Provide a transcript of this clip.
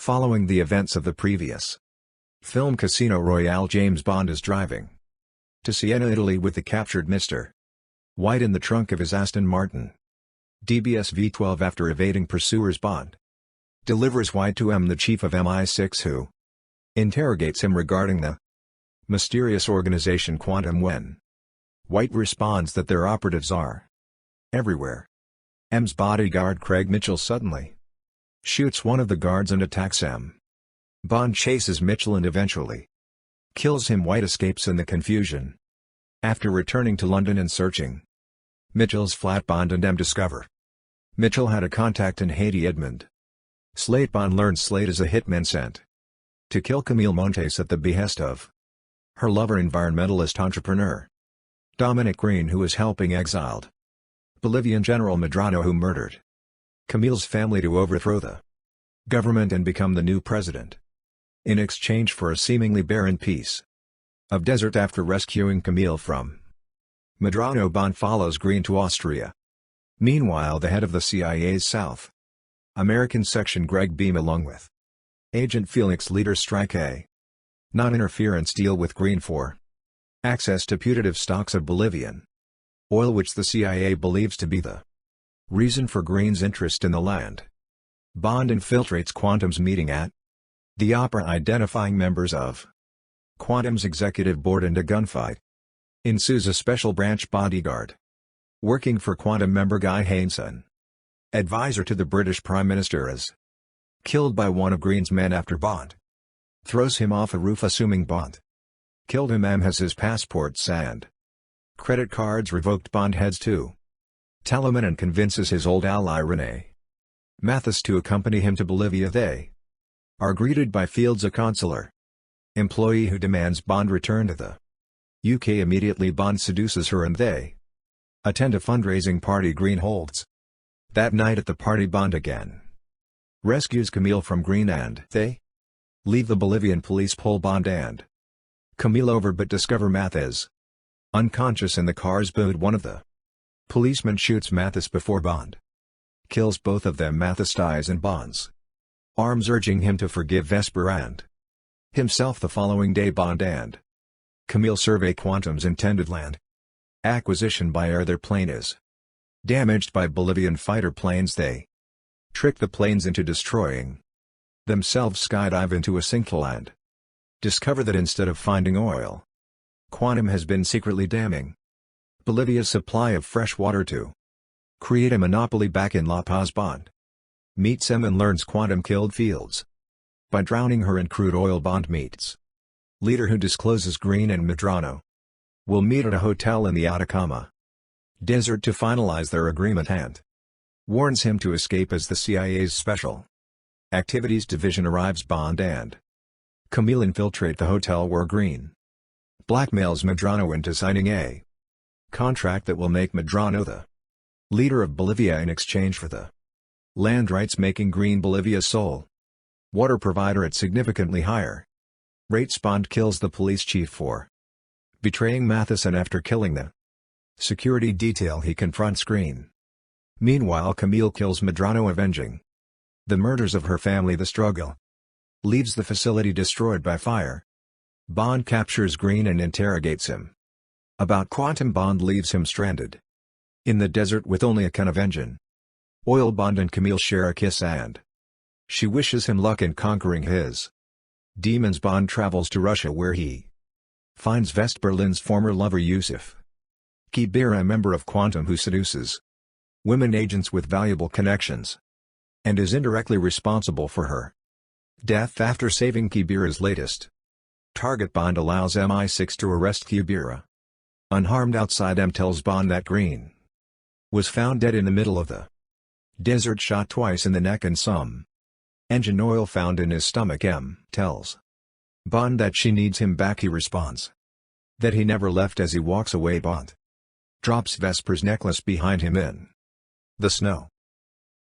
Following the events of the previous film Casino Royale, James Bond is driving to Siena, Italy with the captured Mr. White in the trunk of his Aston Martin DBS V12. After evading pursuers, Bond delivers White to the chief of MI6, who interrogates him regarding the mysterious organization Quantum. When White responds that their operatives are everywhere, M's bodyguard Craig Mitchell suddenly shoots one of the guards and attacks M. Bond chases Mitchell and eventually kills him. White escapes in the confusion. After returning to London and searching Mitchell's flat, Bond and M discover Mitchell had a contact in Haiti, Edmund Slate. Bond learns Slate is a hitman sent to kill Camille Montes at the behest of her lover, environmentalist entrepreneur Dominic Green, who is helping exiled Bolivian General Medrano, who murdered Camille's family to overthrow the government and become the new president, in exchange for a seemingly barren piece of desert. After rescuing Camille from Medrano, Bond follows Green to Austria. Meanwhile, the head of the CIA's South American section, Greg Beam, along with Agent Felix Leiter, strike a non-interference deal with Green for access to putative stocks of Bolivian oil, which the CIA believes to be the reason for Green's interest in the land. Bond infiltrates Quantum's meeting at the opera, identifying members of Quantum's executive board, and a gunfight ensues. A special branch bodyguard working for Quantum member Guy Hainson, advisor to the British Prime Minister, is killed by one of Green's men after Bond throws him off a roof, assuming Bond killed him. M has his passports and credit cards revoked. Bond heads to Telemann and convinces his old ally René Mathis to accompany him to Bolivia. They are greeted by Fields, a consular employee who demands Bond return to the UK immediately. Bond seduces her and they attend a fundraising party Green holds. That night at the party, Bond again rescues Camille from Green and they leave. The Bolivian police pull Bond and Camille over but discover Mathis unconscious in the car's boot. One of the policemen shoots Mathis before Bond kills both of them. Mathis dies in Bond's arms, urging him to forgive Vesper and himself. The following day, Bond and Camille survey Quantum's intended land acquisition by air. Their plane is damaged by Bolivian fighter planes. They trick the planes into destroying themselves, skydive into a sinkhole and discover that instead of finding oil, Quantum has been secretly damming Bolivia's supply of fresh water to create a monopoly. Back in La Paz, Bond meets M and learns Quantum killed Fields by drowning her in crude oil. Bond meets Leiter, who discloses Green and Medrano will meet at a hotel in the Atacama Desert to finalize their agreement and warns him to escape as the CIA's Special Activities Division arrives. Bond and Camille infiltrate the hotel where Green blackmails Medrano into signing a contract that will make Medrano the leader of Bolivia in exchange for the land rights, making Green Bolivia's sole water provider at significantly higher rates. Bond kills the police chief for betraying Mathis, and after killing the security detail, he confronts Green. Meanwhile, Camille kills Medrano, avenging the murders of her family. The struggle leaves the facility destroyed by fire. Bond captures Green and interrogates him about Quantum. Bond leaves him stranded in the desert with only a can of engine oil. Bond and Camille share a kiss and she wishes him luck in conquering his demons. Bond travels to Russia, where he finds Vesper Lynd's former lover Yusuf Kibira, a member of Quantum who seduces women agents with valuable connections and is indirectly responsible for her death. After saving Kibira's latest target, Bond allows MI6 to arrest Kibira unharmed outside. M tells Bond that Green was found dead in the middle of the desert, shot twice in the neck and some engine oil found in his stomach. M tells Bond that she needs him back. He responds that he never left. As he walks away, Bond drops Vesper's necklace behind him in the snow.